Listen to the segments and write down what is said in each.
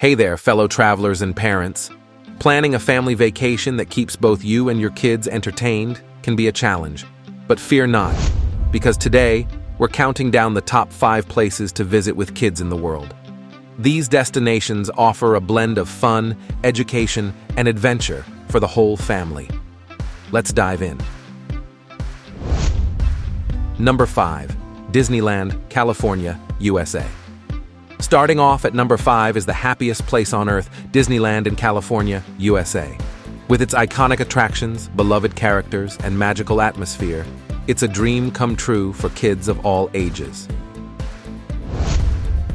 Hey there, fellow travelers and parents. Planning a family vacation that keeps both you and your kids entertained can be a challenge. But fear not, because today, we're counting down the top 5 places to visit with kids in the world. These destinations offer a blend of fun, education, and adventure for the whole family. Let's dive in. Number 5. Disneyland, California, USA. Starting off at number 5 is the happiest place on earth, Disneyland in California, USA. With its iconic attractions, beloved characters, and magical atmosphere, it's a dream come true for kids of all ages.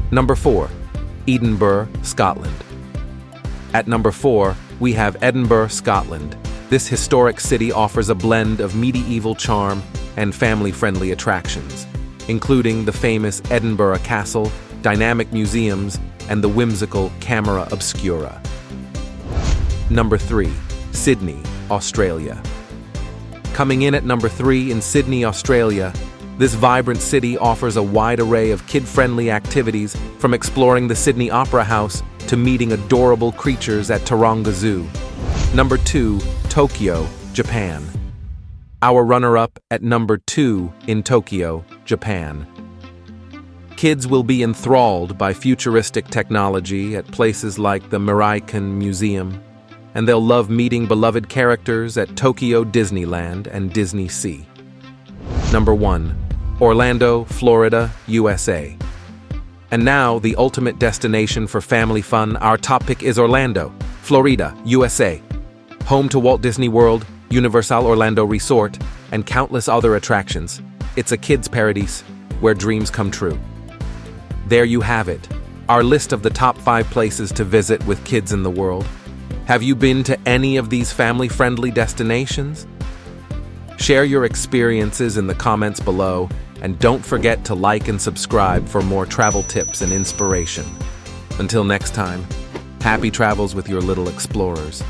Number 4. Edinburgh, Scotland. At number 4, we have Edinburgh, Scotland. This historic city offers a blend of medieval charm and family-friendly attractions, including the famous Edinburgh Castle, dynamic museums, and the whimsical Camera Obscura. Number 3. Sydney, Australia. Coming in at number 3 in Sydney, Australia, this vibrant city offers a wide array of kid-friendly activities, from exploring the Sydney Opera House to meeting adorable creatures at Taronga Zoo. Number 2. Tokyo, Japan. Our runner-up at number 2 in Tokyo, Japan. Kids will be enthralled by futuristic technology at places like the Miraikan Museum, and they'll love meeting beloved characters at Tokyo Disneyland and Disney Sea. Number 1. Orlando, Florida, USA. And now, the ultimate destination for family fun, our top pick is Orlando, Florida, USA. Home to Walt Disney World, Universal Orlando Resort, and countless other attractions. It's a kids' paradise where dreams come true. There you have it, our list of the top 5 places to visit with kids in the world. Have you been to any of these family-friendly destinations? Share your experiences in the comments below, and don't forget to like and subscribe for more travel tips and inspiration. Until next time, happy travels with your little explorers.